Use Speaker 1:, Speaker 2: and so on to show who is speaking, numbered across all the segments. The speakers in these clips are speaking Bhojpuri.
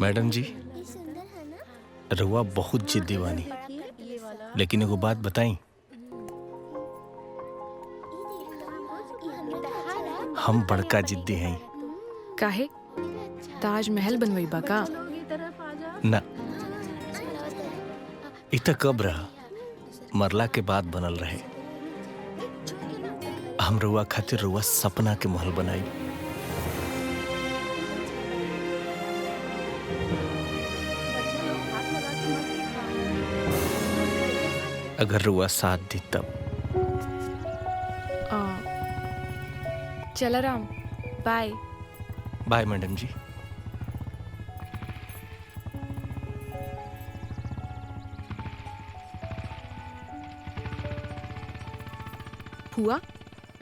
Speaker 1: मैडम जी, रउआ बहुत जिद्दी बानी, लेकिन एगो बात बताई, हम बड़का जिद्दी हैं।
Speaker 2: काहे? ताजमहल बनवाइबा का?
Speaker 1: ना, इत कब रहा, मरला के बाद बनल रहे। हम रउआ खातिर रउआ सपना के महल बनाई। अगर रउआ साथ दी तब।
Speaker 2: चला राम, बाय।
Speaker 1: बाय मैडम जी।
Speaker 2: फुआ,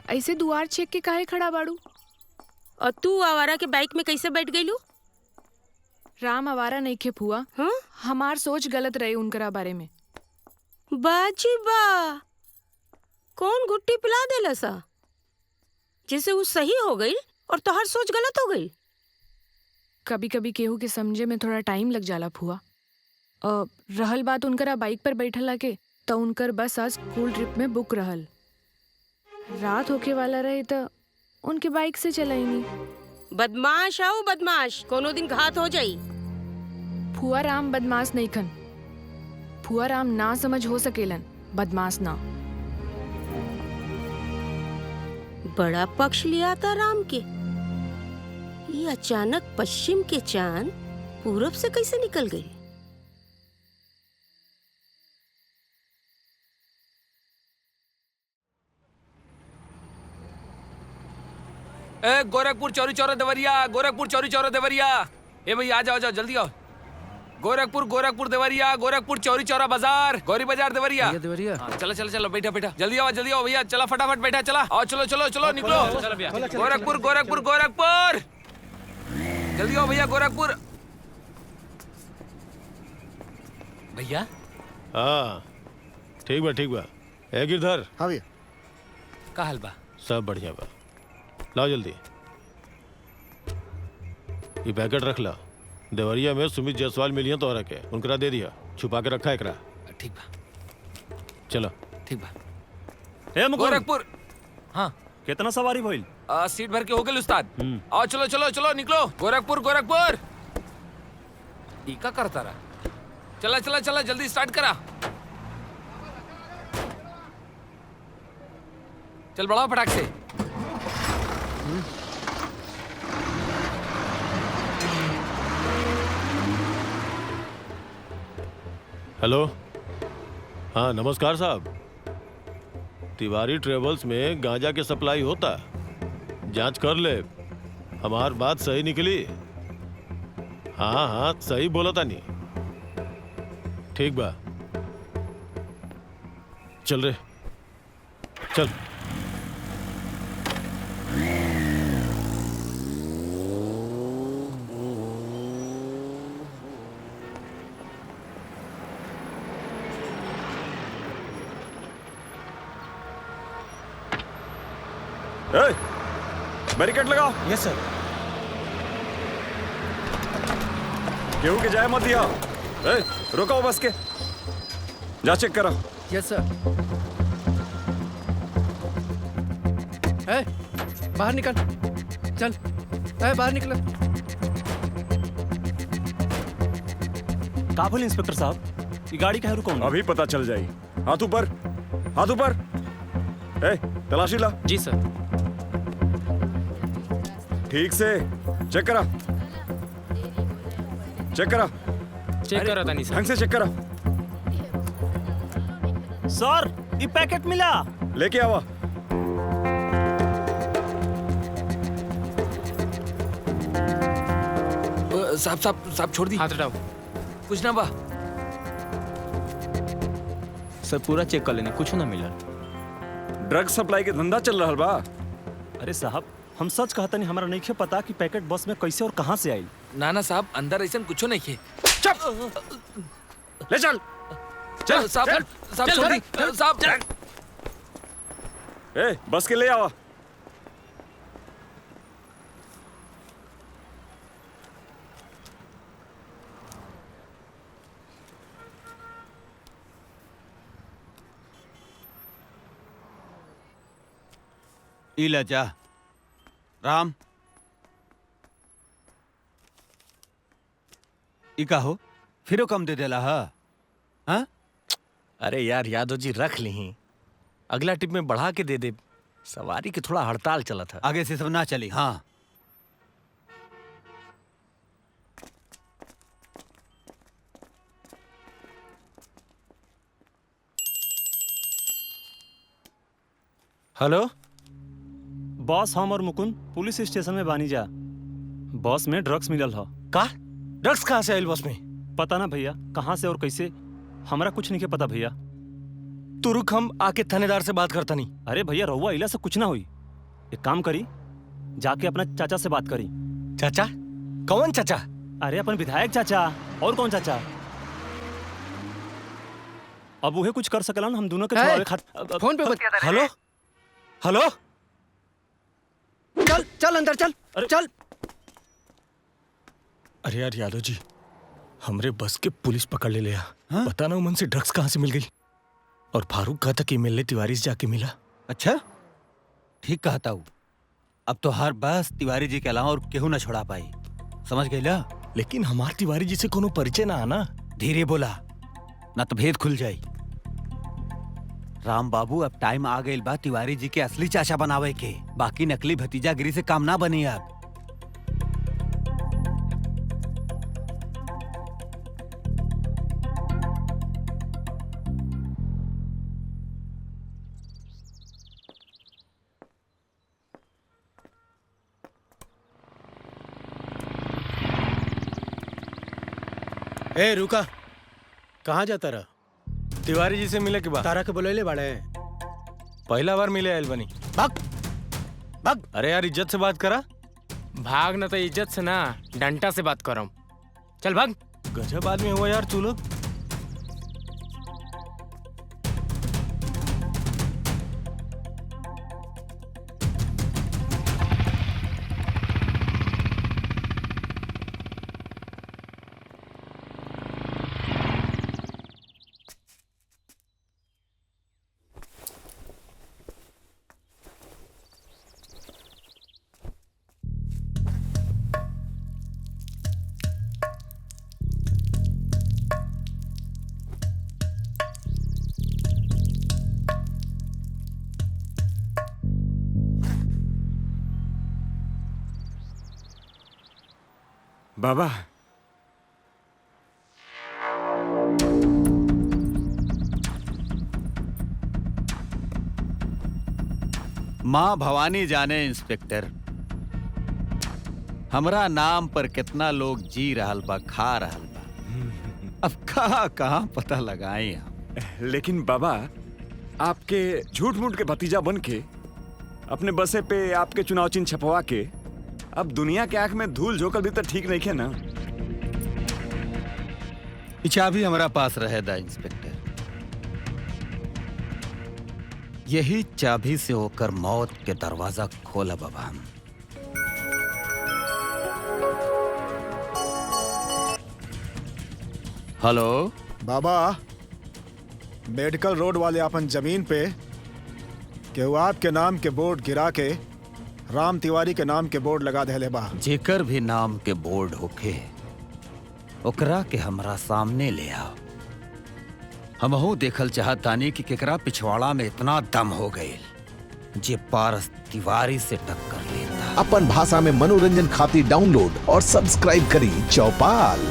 Speaker 2: ऐसे दुआर छेक के काहे खड़ा बाड़ू?
Speaker 3: और तू आवारा के बाइक में कैसे बैठ गईलू?
Speaker 2: राम आवारा नहीं खे फुआ।
Speaker 3: हाँ?
Speaker 2: हमार सोच गलत रहे उनकरा बारे में।
Speaker 3: बाजी बा, कौन गुट्टी पिला देला सा जैसे वो सही हो गई और तोहर सोच गलत हो गई?
Speaker 2: कभी कभी केहू के समझे में थोड़ा टाइम लग जाला फुआ। रहल बात उनकरा बाइक पर बैठला के, तो उनकर बस आज स्कूल ट्रिप में बुक रहल। रात होके वाला रहे तो उनके बाइक से चलाईनी।
Speaker 3: बदमाश आओ बदमाश, कोनो दिन घात हो जाई।
Speaker 2: फुआ राम बदमाश नहीं खन। फुआ राम ना समझ हो सकेलन, बदमाश ना।
Speaker 3: बड़ा पक्ष लिया था राम के। ये अचानक पश्चिम के चांद पूरब से कैसे निकल गई?
Speaker 4: गोरखपुर चौरी चौरा देवरिया, गोरखपुर चौरी चौरा देवरिया। ए भैया आ जाओ जल्दी आओ। गोरखपुर देवरिया, गोरखपुर चौरी चौरा बाजार, गौरी बाजार देवरिया।
Speaker 5: देवरिया।
Speaker 4: चलो चलो चलो, बैठा बैठा, जल्दी आओ भैया, चला फटाफट बैठा, चला आओ, चलो चलो चलो निकलो। गोरखपुर जल्दी आओ भैया, गोरखपुर। भैया
Speaker 6: हाँ ठीक बा। है गिरधर?
Speaker 5: हाँ भैया।
Speaker 4: का हाल बा?
Speaker 6: सब बढ़िया बा। लाओ जल्दी ये पैकेट रख ला। देवरिया में सुमित जायसवाल मिलियन तो रखे, उनकरा दे दिया, छुपा के रखा एकरा।
Speaker 4: ठीक बा,
Speaker 6: चलो
Speaker 4: ठीक बा।
Speaker 7: ए मुकुंद,
Speaker 4: गोरखपुर। हाँ
Speaker 7: कितना सवारी भइल?
Speaker 4: सीट भर के हो गए उस्ताद। आओ चलो चलो चलो निकलो। गोरखपुर ई का करता रहा? चला चला चला, जल्दी स्टार्ट करा। चल बढ़ाओ फटाक से।
Speaker 6: हेलो, हाँ नमस्कार साहब। तिवारी ट्रेवल्स में गांजा की सप्लाई होता, जांच कर ले। हमार बात सही निकली? हाँ सही बोला था नहीं। ठीक बा, चल रे चल।
Speaker 8: बैरिकेड लगाओ।
Speaker 5: यस सर।
Speaker 8: केहू के जाए मत दिया। रुको बस के, जा चेक करो।
Speaker 5: यस सर। बाहर निकल, चल। बाहर निकल।
Speaker 7: काबुल इंस्पेक्टर साहब, ये गाड़ी कहाँ रुको?
Speaker 8: अभी पता चल जाई। हाथ ऊपर, हाथ ऊपर। तलाशी ला।
Speaker 5: जी सर।
Speaker 8: ठीक से चेक करा, चेक करा।
Speaker 5: चेक करा था नहीं सर।
Speaker 8: ढंग से चेक करा।
Speaker 7: सर ये पैकेट मिला,
Speaker 8: लेके आवा।
Speaker 4: साहब छोड़ दी।
Speaker 5: हाथ हटाओ।
Speaker 4: कुछ ना बा।
Speaker 5: सर पूरा चेक कर लेना, कुछ ना मिला।
Speaker 8: ड्रग सप्लाई के धंधा चल रहा बा।
Speaker 7: अरे साहब हम सच कहता नहीं, हमारा नहीं पता कि पैकेट बस में कैसे और कहां से आई।
Speaker 4: नाना साहब अंदर ऐसा कुछ नहीं है।
Speaker 8: ले चल
Speaker 4: चल साहब छोड़ दी साहब।
Speaker 8: बस के ले आवा।
Speaker 9: इला जा राम इका हो फिरो कम दे देला हाँ?
Speaker 1: अरे यार यादव जी रख ली, अगला टिप में बढ़ा के दे दे। सवारी की थोड़ा हड़ताल चला था।
Speaker 9: आगे से सब ना चली। हाँ
Speaker 1: हेलो
Speaker 7: बॉस, हम और मुकुंद पुलिस स्टेशन में बानी जा। बॉस में ड्रग्स मिलल ह।
Speaker 1: का ड्रग्स कहाँ से आयल बॉस में?
Speaker 7: पता ना भैया कहाँ से और कैसे, हमरा कुछ नहीं के पता भैया।
Speaker 1: तू रुक, हम आके थानेदार से बात करता नहीं।
Speaker 7: अरे भैया रहुआ इला से कुछ ना हुई। एक काम करी, जाके अपना चाचा से बात करी।
Speaker 1: चाचा? कौन चाचा?
Speaker 7: अरे अपन विधायक चाचा। और कौन चाचा? अब वही कुछ कर सकला ना, हम दोनों के छुड़ावे खातिर।
Speaker 5: फोन पे
Speaker 1: हेलो हेलो,
Speaker 5: चल चल अंदर चल।
Speaker 7: अरे
Speaker 5: चल।
Speaker 1: अरे यार यादव जी, हमरे बस के पुलिस पकड़ ले लिया। पता ना उमन से ड्रग्स कहाँ से मिल गई। और फारूक कहा था कि मिलने तिवारी से जाके मिला।
Speaker 9: अच्छा ठीक कहता हूँ। अब तो हर बस तिवारी जी के अलावा और केहू न छोड़ा पाई, समझ गईला?
Speaker 1: लेकिन हमार तिवारी जी से कोनो परिचय ना आना।
Speaker 9: धीरे बोला ना तो भेद खुल जाई। राम बाबू अब टाइम आ गई बा तिवारी जी के असली चाचा बनावे के। बाकी नकली भतीजागिरी से काम ना बनी अब।
Speaker 5: ए रुका, कहाँ जाता रहा?
Speaker 1: तिवारी जी से मिले के बाद
Speaker 5: तारा के बुलैले बाड़े।
Speaker 1: पहला बार मिले आयल बनी।
Speaker 5: भाग भाग।
Speaker 1: अरे यार इज्जत से बात करा।
Speaker 10: भाग न तो इज्जत से ना, डंटा से बात कर। चल भाग।
Speaker 1: गजब आदमी हुआ यार तू लोग।
Speaker 8: बाबा
Speaker 9: माँ भवानी जाने इंस्पेक्टर, हमरा नाम पर कितना लोग जी रहल बा, खा रहल बा। अब कहाँ कहाँ पता लगाए हम।
Speaker 8: लेकिन बाबा आपके झूठ मूठ के भतीजा बन के अपने बसे पे आपके चुनाव चिन्ह छपवा के अब दुनिया के आंख में धूल झोंकल भी तो ठीक नहीं है ना।
Speaker 9: ई चाबी हमारा पास रहेगा इंस्पेक्टर। यही चाबी से होकर मौत के दरवाजा खोला बाबा हम। हेलो
Speaker 11: बाबा, मेडिकल रोड वाले अपन जमीन पे केहू आपके नाम के बोर्ड गिरा के राम तिवारी के नाम के बोर्ड लगा देले बा।
Speaker 9: जेकर भी नाम के बोर्ड होखे ओकरा के हमरा सामने ले आओ। हमहू देखल चाहतानी कि केकरा पिछवाड़ा में इतना दम हो गए जे पारस तिवारी से टक्कर लेता।
Speaker 12: अपन भाषा में मनोरंजन खातिर डाउनलोड और सब्सक्राइब करी चौपाल।